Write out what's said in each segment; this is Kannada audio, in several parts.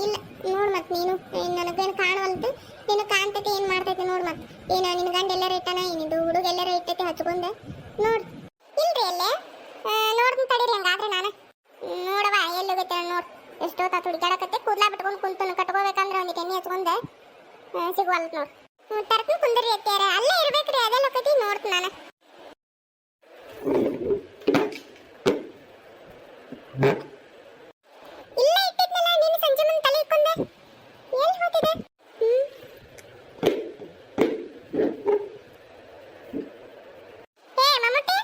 ಇಲ್ಲ ನೋಡ್ ಮತ್ ನೀನು ನನಗೇನು ಕಾಣವಲ್ದು. ನೀನು ಕಾಣ್ತೈತಿ ಏನ್ ಮಾಡ್ತೈತಿ ನೋಡ್ ಮತ್. ಏನ ನಿನ್ ಗಂಡ ಎಲ್ಲರ ಇಟ್ಟನ, ಏನಿದು ಹುಡುಗ ಎಲ್ಲರ ಇಟ್ಟೈತಿ ಹಚ್ಕೊಂಡ ನೋಡ್. ಇಲ್ರಿ ಅಲ್ಲೇ ನೋಡ್ತೀನಿ ತಡೀರಿ. ಹಂಗಾದ್ರೆ ನಾನು ನೋಡವ ಎಲ್ಲಿ ಹೋಗೈತೆ ನೋಡ್. ಎಷ್ಟೊತ್ತ ಹುಡುಗಾಡಕತ್ತೆ, ಕೂದ್ಲಾ ಬಿಟ್ಕೊಂಡು ಕುಂತನು. ಕಟ್ಕೋಬೇಕಂದ್ರೆ ಒಂದಿಟ್ಟು ಎಣ್ಣೆ ಹಚ್ಕೊಂಡೆ ಸಿಗುವಲ್ತ್ ನೋಡ್. ತರ್ತೀನಿ ಕುಂದ್ರಿ ಅತ್ಯಾರ, ಅಲ್ಲೇ ಇರ್ಬೇಕ್ರಿ. ಅದೆಲ್ಲ ಹೋಗೈತಿ ನೋಡ್ತೀನಿ ನಾನು. ಇಲ್ಲ ಇಟ್ಟಿದ್ನಲ್ಲ ನೀನು ಸಂಜೆ ಮುಂದೆ ತಲೆ ಇಕ್ಕೊಂಡೆ. ಎಲ್ಲಿ ಹೋಗಿದೆ? ಏ ಮಮ್ಮುಟ್ಟಿ,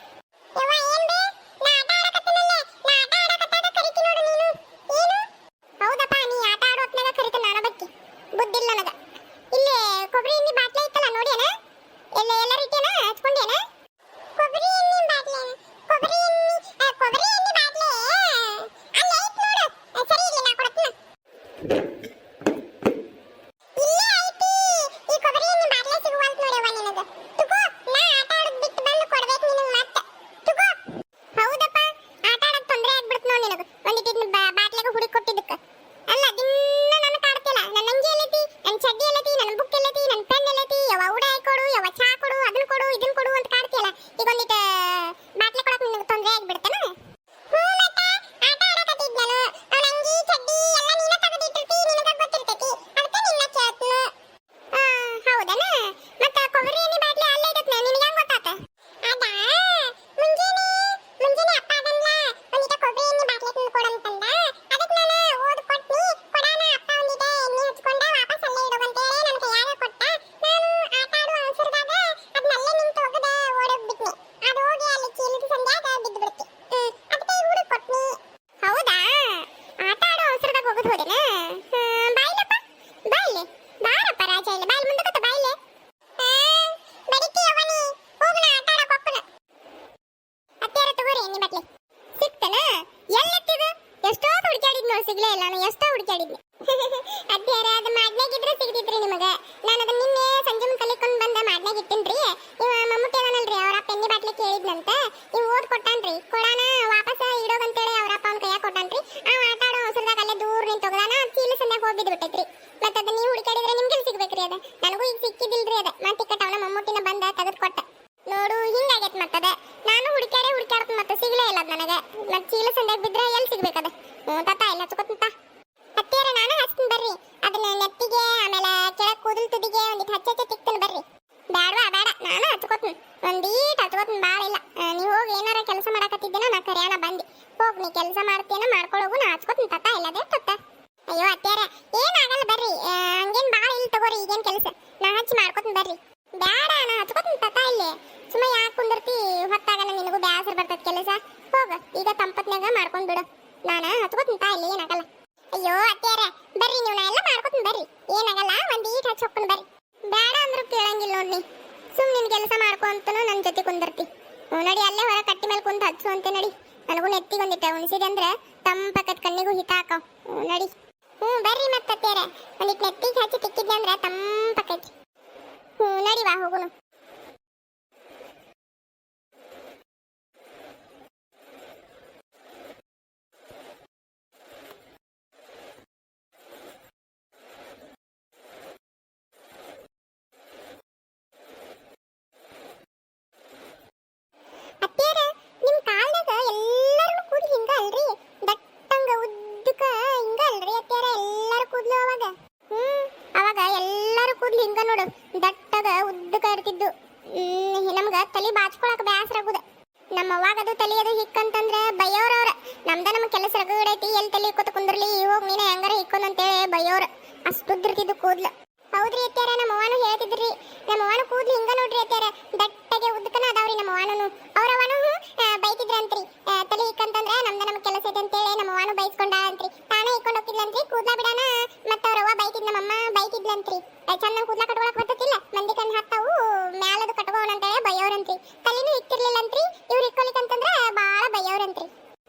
ಯವ್ವ ಏನ್ ಬೇ? ನಾ ಆಟ ಆಡಕತ್ತೀನಲ್ಲ, ನಾ ಆಟ ಆಡಕತ್ತಾಗ ಕರಿತಿ ನೋಡು ನೀನು. ಏನು? ಹೌದಪ್ಪ, ನೀ ಆಟ ಆಡೋ ಹೊತ್ನಾಗ ಕರಿತ ನಾನು ಬಕ್ಕಿ. ಬುದ್ಧಿಲ್ಲ ನನಗ. ಇಲ್ಲಿ ಕೊಬ್ಬರಿ ಎಣ್ಣೆ ಬಾಟ್ಲಿ ಐತಲ್ಲ ನೋಡ್ಯಾನ? ಎಲ್ಲರ ಇಟ್ಟೇನ ಹಚ್ಕೊಂಡೇನ? ಕೊಬ್ಬರಿ ಎಣ್ಣೆ ಬಾಟ್ಲಿ, ಕೊಬ್ಬರಿ ಎಣ್ಣೆ ಬಾಟ್ಲಿ ಅಲ್ಲೇ ಐತ್ ನೋಡು. ಸರಿ ಇಲ್ಲಿ ನಾ ಕೊಡ್ತೀನಿ. ಇಲ್ಲೇ ಐತಿ ಈ ಕೊಬ್ಬರಿ ಎಣ್ಣೆ ಬಾಟ್ಲಿ ಸಿಗುವಂತ ನೋಡವ್ವ ನಿನಗ. ತುಗೋ, ನಾ ಆಟ ಆಡೋದ್ ಬಿಟ್ಟು ಬಂದು ಕೊಡ್ಬೇಕು ನಿನಗೆ ಮತ್ತೆ. ತುಗೋ. ಹೌದಪ್ಪ, ಆಟ ಆಡೋದ್ ತೊಂದ್ರೆ ಆಗ್ಬಿಡ್ತು ನೋಡಿ ನಿನಗ. ಒಂದಿಟ್ಟು ಬಾಟ್ಲಿಗೆ ಹುಡಿ ಕೊಟ್ಟಿದ್ದಕ್ಕ. ಅಲ್ಲ ದಿನ ನನ್ನ ಕಾಡ್ತಿಲ್ಲ. ನನ್ನ ಅಂಗಿ ಎಲ್ಲೈತಿ, ನನ್ನ ಚಡ್ಡಿ ಎಲ್ಲೈತಿ, ನನ್ನ ಬುಕ್ ಎಲ್ಲೈತಿ, ನನ್ನ ಪೆನ್ ಎಲ್ಲೈತಿ, ಯಾವ ಉಡ ಕೊಡು, ಯಾವ ಚಾ ಕೊಡು, ಅದನ್ನ ಕೊಡು ಇದನ್ನ ಕೊಡು ಅಂತ ಕಾಡ್ತಿಯಲ್ಲ. ಈಗ ಒಂದಿಟ್ಟು ಬಾಟ್ಲಿ ಕೊಡಕ್ ನಿನಗೆ ತೊಂದ್ರೆ ಆಗ್ಬಿಡ್ತೇನ? ಹ್ಞೂ ಮತ್ತ ಆಟ ಆಡಕತ್ತಿದ್ ನಾನು. ಅವನ ಅಂಗಿ ಚಡ್ಡಿ ಎಲ್ಲ ನೀನ ತೆಗೆದಿಟ್ಟಿರ್ತಿ, ನಿನಗ ಗೊತ್ತಿರ್ತೈತಿ. ಅದಕ್ಕೆ ನಿನ್ನ ಕೇಳ್ತೀನಿ. ಹೌದನ? ಮತ್ತ ಕೊಬ್ಬರಿ ಎಣ್ಣೆ ಬಾಟ್ಲಿ ಅಲ್ಲೇ ಇಡತ್ನ, ನಿನಗೆ ಹೆಂಗ್ ಗೊತ್ತಾತ? ಅದಾ ಮುಂಜಾನೆ ಅಪ್ಪ ಅದನ್ನ ಒಂದಿಟ ಕೊಬ್ಬರಿ ಎಣ್ಣೆ ಬಾಟ್ಲಿ ತಂದು ಕೊಡಂತಂದ. ಅದಕ್ಕೆ ನಾನು ಓದ್ ಕೊಟ್ನಿ. ಕೊಡಾನ ಅಪ್ಪ ಒಂದಿಟ ಎಣ್ಣೆ ಹಚ್ಕೊಂಡ ವಾಪಸ್ ಅಲ್ಲೇ ಇಡುವಂತೇಳಿ ನನ್ನ ಕೈಯಾಗ ಕೊಟ್ಟ. ನಾನು ಆಟ ಆಡುವ ಅವಸರದಾಗ ಅದನ್ನಲ್ಲೇ ನಿಂತು ಹೋಗದ ಓಡೋಗ್ಬಿಟ್ನಿ. ಅದು ಹೋಗಿ ಅಲ್ಲಿ ಚೀಲದ ಸಂದ್ಯಾಗ ಬಿದ್ದು ಬಿಡ್ತಿ. ಅದಕ್ಕೆ ಹುಡುಗ ಕೊಟ್ನಿ. ಹೌದಾ? ಆಟ ಆಡೋ ಅವಸರದಾಗ ಹೋಗೋದು ಹೋದೆನ? ಬಾಯಿಲಪ್ಪ, ಬಾಯಿಲೆ ಬಾರಪ್ಪ ರಾಜ. ಇಲ್ಲ ಬಾಯಿಲ್ ಮುಂದಕ್ಕೆ ಬಾಯಿಲೆ. ಬಡಿತಿ ಅವನಿ ಹೋಗನ ಆಟ ಆಡಕ್ ಹೋಗ್ತಾನ. ಅತ್ಯಾರ ತಗೋರಿ ಎಣ್ಣೆ ಬಾಟ್ಲಿ. ಸಿಕ್ತನ? ಎಲ್ಲೆತ್ತಿದು? ಎಷ್ಟೋ ಹುಡುಕಾಡಿದ್ ನೋಡಿ, ಸಿಗ್ಲೇ ಇಲ್ಲ. ನಾನು ಎಷ್ಟೋ ಹುಡುಕಾಡಿದ್ನಿ. ಅತ್ಯಾರ ಅದು ಮಾಡ್ನಾಗಿದ್ರೆ ಸಿಗ್ತಿದ್ರಿ ನಿಮಗ. ನಾನು ಅದನ್ನ ನಿನ್ನೆ ಸಂಜೆ ಮುಂದೆ ಕಲಿಕೊಂಡು ಬಂದ ಮಾಡ್ನಾಗ ಇಟ್ಟಿನ್ರಿ. ಇವ ಮಮ್ಮುಟ್ಟಿ ಅದನಲ್ರಿ, ಅವ್ರ ಅಪ್ಪ ಎಣ್ಣೆ ಬಾಟ್ಲಿ ಕೇಳಿದ್ನಂತ. ಇವ್ ಓದ್ ಕೊಟ್ಟಾನ್ರಿ. ಕೊಡಾನ ವಾಪಸ್ ಇಡೋಗಂತೇಳಿ ಅವ್ರ ಅಪ್ಪ ಅವ್ನ ಕೈಯಾಗ ಕೊಟ್ಟಾನ್ರಿ. ಅವ ಆಟ ಆಡೋ ಅವಸರದಾಗ ಅಲ್ಲೇ ದೂರ ನಿಂತು ಹೋಗದಾನ. ಚೀಲ ಸಂದ್ಯಾಗ ಹೋಗಿ ಬಿದ್ದು ಬಿಟ್ಟೈತ್ರಿ. ಮತ್ತೆ ಅದ ನೀವು ಹುಡುಕಾಡಿದ್ರೆ ನಿಮ್ಗೆಲ್ಲಿ ಸಿಗ್ಬೇಕ್ರಿ ಅದ? ನನಗೂ ಈಗ ಸಿಕ್ಕಿದಿಲ್ರಿ ಅದ. ಮತ್ತೆ ಟಿಕೆಟ್ ಅವನ ಮಮ್ಮುಟ್ಟಿನ ಬಂದ ತೆಗೆದು ಕೊಟ್ಟ. ನೋಡು ಹಿಂಗಾಗೈತ್ ಮತ್ತದ. ನಾನು ಹುಡುಕಾಡ್ತ ಮತ್ತೆ ಸಿಗ್ಲೇ ಇಲ್ಲ ಅದ್ ನನಗ. ಮತ್ತೆ ಚೀಲ ಸಂದ್ಯಾಗ ಬಿದ್ರೆ ಎಲ್ಲಿ ಸಿಗ್ಬೇಕದ? ತಾತ ಎಲ್ಲ ಹಚ್ಕೊತಂತ. ಅತ್ಯಾರ ನಾನು ಹಚ್ತೀನಿ ಬರ್ರಿ. ಅದನ್ನ ನೆತ್ತಿಗೆ ಆಮೇಲೆ ಕೆಳಗ್ ಕೂದಲ್ ತುದಿಗೆ ಒಂದಿಟ್ಟು ಹಚ್ಚ ತಿಕ್ತೀನಿ ಬರ್ರಿ. ಬ್ಯಾಡವಾ ಬೇಡ, ನಾನು ಹಚ್ಕೋತೀನಿ. ಒಂದೀಟ್ ಹಚ್ಕೋತೀನಿ, ಭಾಳ ಇಲ್ಲ. ನೀವು ಹೋಗಿ ಏನಾರ ಕೆಲಸ ಮಾಡಕತ್ತಿದ್ದೇನೋ, ನಾ ಕರ್ಯಾಣ ಬಂದಿ. ಹೋಗಿ ನೀ ಕೆಲಸ ಮಾಡ್ತೇನೋ ಮಾಡ್ಕೊಳ್ಳೋಗು, ನಾ ಹಚ್ಕೋತೀನಿ ತಾತ. ಇಲ್ಲದೇ ತತ್ತ. ಅಯ್ಯೋ ಅತ್ಯಾರ ಏನಾಗಲ್ಲ ಬರ್ರಿ. ಹಂಗೇನ್ ಭಾಳ ಇಲ್ಲ ತಗೋರಿ. ಈಗೇನ್ ಕೆಲಸ ನಾ ಹಚ್ಚಿ ಮಾಡ್ಕೋತೀನಿ ಬರ್ರಿ. ಬ್ಯಾಡ, ನಾ ಹಚ್ಕೋತೀನಿ ತಾತ. ಇಲ್ಲಿ ಸುಮ್ಮ ಯಾಕೆ ಕುಂದಿರ್ತಿ? ಹೊತ್ತಾಗಲ್ಲ, ನಿನಗೂ ಬ್ಯಾಸರ ಬರ್ತದ ಕೆಲಸ. ಹೋಗ ಈಗ ತಂಪತ್ನಾಗ ಮಾಡ್ಕೊಂಡ್ ಬಿಡು. ನಾನು ಹಚ್ಕೋತೀನಿ ತಾ. ಇಲ್ಲಿ ಏನಾಗಲ್ಲ. ಅಯ್ಯೋ ಅತ್ಯಾರ ಬರ್ರಿ, ನೀವು ನಾ ಎಲ್ಲ ಮಾಡ್ಕೋತೀನಿ ಬರ್ರಿ. ಏನಾಗಲ್ಲ, ಒಂದೀಟ್ ಹಚ್ಚಿ ಹೋಗ್ತೀನಿ ಬರ್ರಿ. ಬೇಡ ಅಂದ್ರೂ ಕೇಳಂಗಿಲ್ಲ ನೋಡ್ನಿ. ಸುಮ್ ನಿನ್ ಕೆಲಸ ಮಾಡ್ಕೊಂತನು ನನ್ನ ಜೊತೆ ಕುಂದಿರ್ತಿ. ನಡಿ ಅಲ್ಲೇ ಹೊರ ಕಟ್ಟಿ ಮೇಲೆ ಕುಂತ ಹಚ್ಚು ಅಂತೆ. ನಡಿ, ನನಗೂ ನೆತ್ತಿಗೆ ಒಂದಿಟ್ಟ ಉಣಿಸಿದೆ ಅಂದ್ರೆ ತಂಪಕತ್ ಕಣ್ಣಿಗೂ ಹಿತ ಹಾಕವ್. ನಡಿ. ಬರ್ರಿ ಮತ್ತೆ ಅತ್ಯಾರ, ಒಂದಿಟ್ಟು ನೆತ್ತಿಗೆ ಹಚ್ಚಿ ತಿಕ್ಕಿದ್ದೆ ಅಂದ್ರೆ ತಂಪಕೈತಿ. ನಡಿ ವಾ ಹೋಗುನು. ಅತ್ಯಾರ ನಿಮ್ ಕಾಲ್ದಾಗ ಎಲ್ಲರೂ ಕೂದ್ಲು ಹಿಂಗ ಅಲ್ರಿ? ದಟ್ಟಂಗ ಉದ್ದಕ ಹಿಂಗ ಅಲ್ರಿ ಅತ್ಯಾರ? ಎಲ್ಲರೂ ಕೂದ್ಲು ಅವಾಗ ಅವಾಗ ಎಲ್ಲರೂ ಕೂದ್ಲು ಹಿಂಗ ನೋಡು, ದಟ್ಟಗ ಉದ್ದಕ ಇರ್ತಿದ್ದು. ನಮ್ಗ ತಲೆ ಬಾಚ್ಕೊಳಕ್ ಬ್ಯಾಸರ ಆಗುದ. ನಮ್ಮ ಅವ್ವಾಗ ಅದು ತಲೆ ಅದು ಹಿಕ್ಕಂತಂದ್ರ ಬೈಯೋರವ್ರ. ನಮ್ದ ನಮ್ ಕೆಲಸ ರಗಡೈತಿ, ಎಲ್ಲಿ ತಲೆ ಹಿಕ್ಕೋತ ಕುಂದ್ರಲಿ, ಹೋಗ್ ನೀನ ಹೆಂಗಾರ ಹಿಕ್ಕೊಂಡ್ ಅಂತೇಳಿ ಬೈಯೋರ. ಅಷ್ಟು ಉದ್ದಿರ್ತಿದ್ದು ಕೂದ್ಲು. ಹೌದ್ರಿ ಅತ್ಯಾರ, ನಮ್ಮ ಅವ್ವನು ಹೇಳ್ತಿದ್ರಿ. ನಮ್ಮ ಅವ್ವನ ಕೂದ್ಲು ಹಿಂಗ ನೋಡ್ರಿ ಅತ್ಯಾರ, ದಟ್ಟಗೆ ಉದ್ದಕನ ಅದಾವ್ರಿ ನಮ್ಮ ಅವ್ವನು. ಅವ್ರವನು ಬೈತಿದ್ರಂತ್ರಿ, ತಲೆ ಹಿಕ್ಕಂತಂದ್ರ ನಮ್ದ ನಮ್ ಕೆಲಸ ಐತೆ ಅಂತೇಳಿ ನಮ್ಮ ಅವ್ವನು ಬೈಸ್ಕೊಂಡಂತ್ರಿ. ತಾನೇ ಹಿಕ್ಕೊಂಡ್ ಹೋಗ್ತಿದ್ಲಂತ್ರಿ ಕೂದ್ಲ ಬಿಡಾನ. ಮತ್ತ ಅವ್ರವ್ವ ಬೈತಿದ್, ನಮ್ಮಮ್ಮ ಬೈತಿದ್ಲಂತ್ರಿ. ಚಂದ ಕೂದ್ಲ ಕಟ್ಕೊಳಕ್ ಬರ್ತತಿಲ್ಲ, ಮಂದಿ ಕಣ್ ಹತ್ತಾವು ಮ್ಯಾಲದು ಕಟ್ಕೋಣಂತೇಳಿ ಬೈಯೋರಂತ್ರಿ. ತಲೆನೂ ಹಿಕ್ತಿರ್ಲಿಲ್ಲಂತ್ರಿ. ಇವ್ರು ಹಿಕ್ಕೊಲಿಕ್ಕಂತಂದ್ರ ಬಾಳ ಬೈಯೋರಂತ್ರಿ.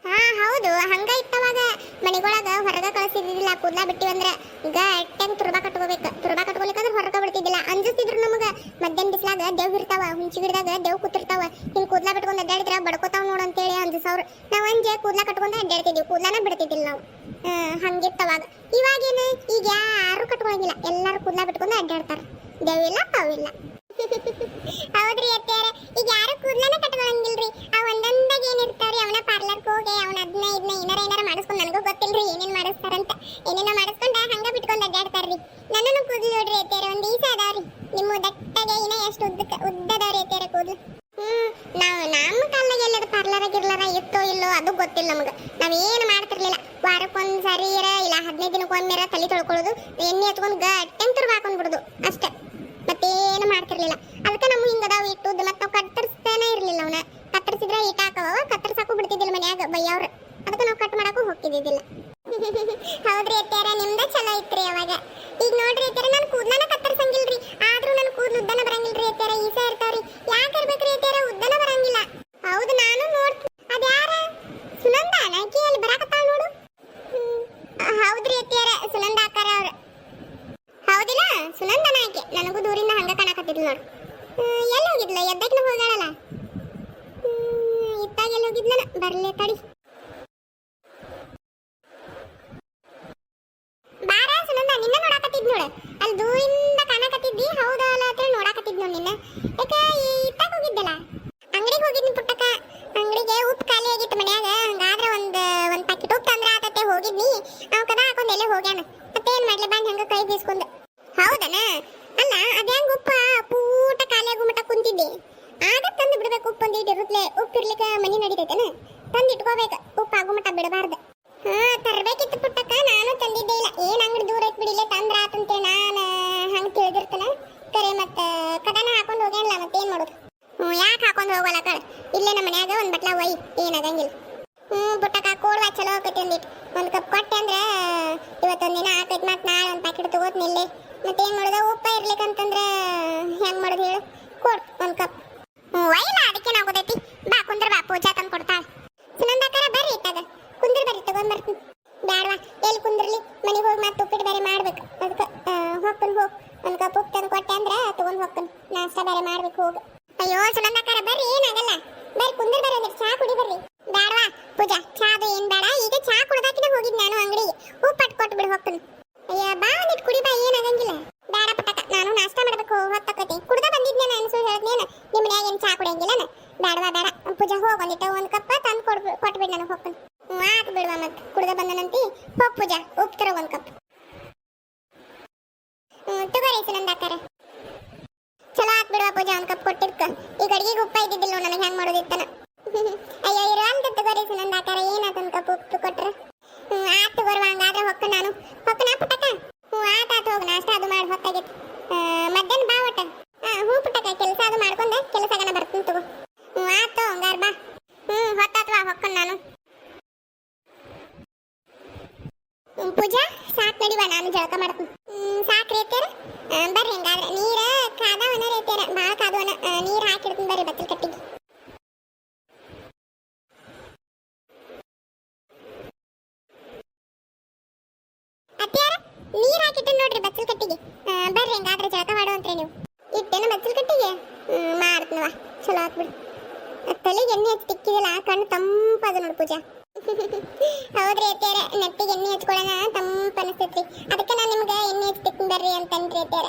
ಹೌದು, ಹಂಗ ಇತ್ತವಾಗ. ಮನೆಗೊಳಗ ಹೊರಗ ಕಳಿಸಿದ್ದಿಲ್ಲ ಕೂದ್ಲಾ ಬಿಟ್ಟಿವಂದ್ರ ಗಟ್ಟೆಂಗ್ ತುರ್ಬಾ ಕಟ್ಕೋಬೇಕು. ತುರ್ಬಾ ಕಟ್ಕೋಲಿಕ್ಕಂದ್ರ ಹೊರಕ ಬಿಡ್ತಿದ್ದಿಲ್ಲ. ಅಂಜಿಸ್ತಿದ್ರು ನಮಗ. ಮಧ್ಯಾಹ್ನ ಬಿಸ್ಲಾಗ ದೇವ್ ಇರ್ತಾವ, ಹುಂಚಿ ಗಿಡದಾಗ ದೇವ್ ಕೂತಿರ್ತಾವ. ಹಿಂಗ್ ಕೂದ್ಲಾ ಬಿಟ್ಕೊಂಡ್ ಅಡ್ಡಾಡಿದ್ರ ಬಡ್ಕೋತಾವ್ ನೋಡ್ ಅಂತೇಳಿ ಅಂಜಿಸವ್ರು. ನಾವ್ ಅಂಜೆ ಕೂದ್ಲಾ ಕಟ್ಕೊಂಡ ಅಡ್ಡಾಡ್ತಿದ್ವಿ. ಕೂದ್ಲಾನ ಬಿಡ್ತಿದ್ದಿಲ್ಲ ನಾವು. ಹಂಗಿತ್ತವಾಗ. ಇವಾಗೇನು ಈಗ ಯಾರು ಕಟ್ಕೊಳಂಗಿಲ್ಲ. ಎಲ್ಲಾರು ಕೂದ್ಲಾ ಬಿಟ್ಕೊಂಡ್ ಅಡ್ಡಾಡ್ತಾರ. ದೇವಿಲ್ಲ ಪಾವಿಲ್ಲ. ಹೌದ್ರಿ ಅತ್ತೆಯರ, ಈಗ ಯಾರು ಕೂದ್ಲನ ಕಟ್ಕೊಳಂಗಿಲ್ರಿ. ಆ ಒಂದೊಂದಾಗ ಏನಿರ್ತಾವ್ರಿ ಅವನ ಪಾರ್ಲರ್ಗೆ ಹೋಗಿ ಅವನ ಅದನ್ನ ಇದನ್ನ ಏನಾರ ಮಾಡಿಸ್ಕೊಂಡ್, ನನಗೂ ಗೊತ್ತಿಲ್ರಿ ಏನೇನ್ ಮಾಡಿಸ್ತಾರಂತ. ಏನೇನೋ ಮಾಡಿಸ್ಕೊಂಡ ಹಂಗ ಬಿಟ್ಕೊಂಡ್ ಅಡ್ಡಾಡ್ತಾರ್ರಿ. ನನ್ನನ್ನು ಕೂದ್ಲು ನೋಡ್ರಿ ಅತ್ತೆಯರ, ಒಂದ್ ಈಸ ಅದಾವ್ರಿ. ನಿಮ್ಮ ದಟ್ಟಗೆ ಇನ್ನ ಎಷ್ಟು ಉದ್ದದವ್ರಿ ಅತ್ತೆಯರ ಕೂದ್ಲು. ನಮ್ಮ ಕಾಲದಾಗ ಎಲ್ಲದ ಪಾರ್ಲರ್ ಆಗಿರ್ಲಾರ ಇತ್ತೋ ಇಲ್ಲೋ ಅದು ಗೊತ್ತಿಲ್ಲ ನಮಗ. ನಾವೇನು ಮಾಡ್ತಿರ್ಲಿಲ್ಲ. ವಾರಕ್ಕೊಂದ್ ಸರಿ ಇಲ್ಲ 15 ದಿನಕ್ಕೊಮ್ಮೆರ ತಲೆ ತೊಳ್ಕೊಳ್ಳೋದು, ಎಣ್ಣೆ ಹಚ್ಕೊಂಡ್ ಗಟ್ಟೆಂಗ್ ತುರ್ಬ ಹಾಕೊಂಡ್ಬಿಡುದು ಅಷ್ಟೇ. ಮತ್ತೇನು ಮಾಡ್ತಿರ್ಲಿಲ್ಲ. ಅದಕ್ಕೆ ನಮ್ಮ ಹಿಂಗದಾವ್ ಇಟ್ಟುದು. ಮತ್ ನಾವು ಕತ್ತರಿಸ್ತಾನೆ ಇರ್ಲಿಲ್ಲ. ಅವನ ಕತ್ತರಿಸಿದ್ರೆ ಇಟ್ಟಾಕವ, ಕತ್ತರಿಸಾಕು ಬಿಡ್ತಿದ್ದಿಲ್ಲ ಮನ್ಯಾಗ ಬೈಯವ್ರ. ಅದಕ್ಕೆ ನಾವು ಕಟ್ ಮಾಡಕ್ಕೂ ಹೋಗ್ತಿದ್ದಿಲ್ಲ. ಹೌದ್ರಿ ಅತ್ಯಾರ, ನಿಮ್ದ ಚಲೋ ಐತ್ರಿ ಅವಾಗ. ಈಗ ನೋಡ್ರಿ ಅತ್ಯಾರ, ನಾನು ಕೂದ್ಲನ ಕತ್ತರಿಸಂಗಿಲ್ರಿ. ಆದ್ರೂ ನನ್ನ ಕೂದ್ಲು ಉದ್ದನ ಬರಂಗಿಲ್ರಿ ಅತ್ಯಾರ. ಈಸ ಇರ್ತಾವ್ರಿ. ಯಾಕೆ ಇರ್ಬೇಕ್ರಿ ಅತ್ಯಾರ, ಉದ್ದನ ಬರಂಗಿಲ್ಲ. ಹೌದು, ನಾನು ನೋಡ್ತೀನಿ. ಅದ್ಯಾರ ಸುನಂದ ನಾಕಿ ಅಲ್ಲಿ ಬರಾಕತ್ತಾಳ ನೋಡು. ಹೌದ್ರಿ ಅತ್ಯಾರ, ಸುನಂದ ಆಕಾರ ಅವ್ರ. ಹೌದಿಲ್ಲ, ಸುನಂದ ನಾಯ್ಕೆ. ನನಗೂ ದೂರಿಂದ ಹಂಗ ಕಾಣಕತ್ತಿದ್ಲು ನೋಡು. ಎಲ್ಲಿ ಹೋಗಿದ್ಲ? ಎದ್ದಕ್ನ ಹೋಗಾಳಲ್ಲ. ಇತ್ತಾಗ ಎಲ್ಲಿ ಹೋಗಿದ್ಲನ? ಬರ್ಲಿ ತಡಿ. ಬಾರ ಸುನಂದ, ನಿನ್ನ ನೋಡಾಕತ್ತಿದ್ ನೋಡು. ಅಲ್ಲಿ ದೂರಿಂದ ಕಾಣಕತ್ತಿದ್ದಿ. ಹೌದಲ್ಲ ಅಂತ ನೋಡಾಕತ್ತಿದ್ ನೋಡು ನಿನ್ನ. ಯಾಕೆ ಇತ್ತಾಗ ಹೋಗಿದ್ದಲ್ಲ? ಅಂಗಡಿಗೆ ಹೋಗಿದ್ನಿ ಪುಟ್ಟಕ್ಕ. ಅಂಗಡಿಗೆ ಉಪ್ಪು ಖಾಲಿ ಆಗಿತ್ತು ಮನ್ಯಾಗ. ಹಂಗಾದ್ರೆ ಒಂದ್ ಪ್ಯಾಕೆಟ್ ಉಪ್ಪು ತಂದ್ರ ಆತತೆ. ಹೋಗಿದ್ನಿ, ಅವ್ ಕದ ಹಾಕೊಂಡ್ ಎಲ್ಲೇ ಹೋಗ್ಯಾನ. ಮತ್ತೇನ್ ಮಾಡ್ಲಿ, ಬಂದ್ ಹಂಗ ಕೈ ಬೀಸ್ಕೊಂಡ. ಹೌದನ? ಅಲ್ಲ, ಅದ್ಯಾಂಗ ಉಪ್ಪ ಪೂಟ ಖಾಲಿ ಆಗೋ ಮಟ್ಟ ಕುಂತಿದ್ದೆ. ಆಗ ತಂದು ಬಿಡ್ಬೇಕು. ಉಪ್ಪು ಒಂದಿಟ್ಟು ಇರುತ್ತಲೆ. ಉಪ್ಪು ಇರ್ಲಿಕ್ಕ ಮನಿ ನಡೀತೈತೇನ? ತಂದು ಇಟ್ಕೋಬೇಕು. ಉಪ್ಪು ಆಗೋ ಮಟ್ಟ ಬಿಡಬಾರ್ದು. ತರ್ಬೇಕಿತ್ತು ಪುಟ್ಟಕ್ಕ. ನಾನು ತಂದಿದ್ದೆ ಇಲ್ಲ. ಏನ್ ಅಂಗಡಿ ದೂರ ಐತ್ ಬಿಡಿಲ್ಲ, ತಂದ್ರ ಆತಂತೆ ನಾನು ಹಂಗ ತಿಳಿದಿರ್ತನ. ಕರೆ ಮತ್ತ ಕದನ ಹಾಕೊಂಡ್ ಹೋಗ್ಯಾನಲ್ಲ, ಮತ್ತೇನ್ ಮಾಡೋದು? ಯಾಕೆ ಹಾಕೊಂಡ್ ಹೋಗಲ್ಲ ಕಳ? ಇಲ್ಲೇ ನಮ್ಮ ಮನ್ಯಾಗ ಒಂದ್ ಬಟ್ಲ ಒಯ್, ಏನಾಗಂಗಿಲ್ಲ. ಪುಟ್ಟಕ್ಕ ಕೋಡ್ವಾ ಚಲೋ ಆಕೈತಿ. ಒಂದ್ ಕಪ್ ಕೊಟ್ಟೆ ಅಂದ್ರೆ ಇವತ್ತೊಂದಿನ ಆಕೈತಿ. ಮತ್ ನಾಳೆ ಒಂದ್ ಪ್ಯಾಕೆಟ್ ತಗೋತ್ನಿ ಇಲ್ಲೇ. ಮತ್ತೇನ್ ಮಾಡೋದು? ಉಪ್ಪ ಇರ್ಲಿಕ್ಕಂತಂದ್ರೆ ಹೆಂಗ್ ಮಾಡೋದು ಹೇಳು? ಕೊಡ್ ಒಂದ್ ಕಪ್. ಒಯ್ಲ, ಅದಕ್ಕೆ ನಾವು ಗೊತ್ತೈತಿ. ಬಾ ಕುಂದ್ರ, ಬಾ ಪೂಜಾ ತಂದು ಕೊಡ್ತಾಳ. ಸುನಂದಾಕಾರ ಬರ್ರಿ ಇತ್ತಾಗ. ಕುಂದ್ರ ಬರ್ರಿ, ತಗೊಂಡ್ ಬರ್ತೀನಿ. ಬ್ಯಾಡ್ವಾ, ಎಲ್ಲಿ ಕುಂದ್ರಲಿ? ಮನೆಗೆ ಹೋಗಿ ಮತ್ತೆ ಉಪ್ಪಿಟ್ಟು ಬೇರೆ ಮಾಡ್ಬೇಕು. ಅದಕ್ಕೆ ಹೋಗ್ತೀನಿ. ಹೋಗ್ ಒಂದ್ ಕಪ್ ಉಪ್ಪು ತಂದು ಕೊಟ್ಟೆ ಅಂದ್ರೆ ತಗೊಂಡ್ ಹೋಗ್ತೀನಿ. ನಾಷ್ಟ ಬೇರೆ ಮಾಡ್ಬೇಕು. ಹೋಗು. ಅಯ್ಯೋ ಸುನಂದಾಕಾರ ಬರ್ರಿ, ಏನಾಗಲ್ಲ. ಬರ್ರಿ ಕುಂದ್ರ ಬರ್ರಿ. ಅಂದ್ರೆ ಚಾ ಕುಡಿ ಬರ್ರಿ. ಬ್ಯಾಡ್ವಾ ಪೂಜಾ, ಚಾದು ಏನ್ ಬೇಡ. ಈಗ ಚಾ ಕುಡ್ದಾಕಿನ ಹೋಗಿದ್ ನಾನು ಅಂಗಡಿಗೆ. ಉಪ್ಪಟ್ಟು ಕೊಟ್ಟು ಬಿಡು, ಹೋಗ್ತೀನಿ. ಅಯ್ಯ ಬಾ, ಒಂದಿಟ್ಟು ಕುಡಿ ಬಾ, ಏನಾಗಂಗಿಲ್ಲ. ಬೇಡ ಪುಟ್ಟಕ್ಕ, ನಾನು ನಾಷ್ಟ ಮಾಡ್ಬೇಕು. ಹೊತ್ತಕತಿ ಕುಡ್ದ ಬಂದಿದ್ನ. ನಾನು ಸುಳ್ಳು ಹೇಳ್ದೇನ? ನಿಮ್ಮ ಮನ್ಯಾಗ ಏನ್ ಚಾ ಕುಡಿಯಂಗಿಲ್ಲ? ಬೇಡವಾ ಬೇಡ. ಪೂಜಾ ಹೋಗ್, ಒಂದ್ ಕಪ್ಪ ತಂದು ಕೊಟ್ಬಿಡು. ನಾನು ಹೋಗ್ತೀನಿ. ಆತ್ ಬಿಡುವ, ಮತ್ತೆ ಕುಡ್ದ ಬಂದನಂತಿ. ಹೋಗ್ ಪೂಜಾ, ಉಪ್ಪು ತರ ಒಂದ್ ಕಪ್. ತಗೋರಿ ಸುನಂದಾಕಾರ. ಚಲೋ ಆತ್ ಬಿಡುವ ಪೂಜಾ, ಒಂದ್ ಕಪ್ ಕೊಟ್ಟಿರ್ಕ. ಈಗ ಅಡಿಗೆಗೆ ಉಪ್ಪ ಇದ್ದಿದ್ದಿಲ್ಲ, ನನಗೆ ಹೆಂಗ್ ಮಾಡೋದಿತ್ತನ. ಅಯ್ಯೋ ಇರೋ ಅಂತ ತಗೋರಿ ಸುನಂದಾಕಾರ. ಏನಾತ ಒಂದ್ ಕಪ್ ಉಪ್ಪು ಕೊಟ್ರ? ಆತ್ ತಗೋರ್ವ. ಹಂಗಾದ್ರೆ ಹೊಕ್ಕ ನಾನು. ಹೊಕ್ಕನಾ ಪುಟ್ಟಕ್ಕ? ಆತ ಹೋಗಿ ನಾಷ್ಟ ಅದು ಮಾಡಿ. ಹೊತ್ತಾಗಿತ್ತು. ಮಧ್ಯಾಹ್ನ ಬಾ ಒಟ್ಟ. ಹ್ಞೂ ಪುಟ್ಟಕ್ಕ, ಕೆಲಸ ಅದು ಮಾಡ್ಕೊಂಡೆ ಕೆಲಸಗನ ಬರ್ತೀನಿ ತಗೋ. ಆತು ಹಂಗಾರ ಬಾ. ಹೊತ್ತಾತ್ವಾ, ಹೊಕ್ಕನ್ ನಾನು. ಪೂಜಾ ಸಾಕ್ ನಡಿವಾ, ನಾನು ಜಳಕ ಮಾಡ್ತೀನಿ. ಸಾಕ್ ರೇತ್ಯಾರ. ಬರ್ರಿ ಹಂಗಾದ್ರೆ. ನೀರ ಕಾದವನ ರೇತ್ಯಾರ, ಭಾಳ ಕಾದವನ. ನೀರು ಹಾಕಿಡ್ತೀನಿ ಬರ್ರಿ ಬಚ್ಚಲ್ ಕಟ್ಟಿಗೆ. ಅತ್ಯಾರ ನೀರ್ ಹಾಕಿಟ್ಟು ನೋಡ್ರಿ ಬಚ್ಚಲ್ ಕಟ್ಟಿಗೆ. ಬರ್ರಿ ಹಂಗಾದ್ರೆ ಜಳಕ ಮಾಡುವಂತ್ರಿ ನೀವು. ಇಟ್ಟೇನ ಬಚ್ಚಲ್ ಕಟ್ಟಿಗೆ? ಮಾಡ್ತನವ. ಚಲೋ ಆತ್ಬಿಡು. ತಲೆಗೆ ಎಣ್ಣೆ ಹಚ್ಚಿ ತಿಕ್ಕಿದಿಲ್ಲ, ಕಣ್ಣು ತಂಪದ ನೋಡು ಪೂಜಾ. ಹೌದ್ರಿ ಅತ್ಯಾರ, ನೆತ್ತಿಗೆ ಎಣ್ಣೆ ಹಚ್ಕೊಳ್ಳೋಣ ತಂಪ ಅನಿಸ್ತೈತ್ರಿ. ಅದಕ್ಕೆ ನಾನು ನಿಮ್ಗೆ ಎಣ್ಣೆ ಹಚ್ಚಿ ತಿಕ್ತೀನಿ ಬರ್ರಿ ಅಂತನ್ರಿ ಅತ್ಯಾರ.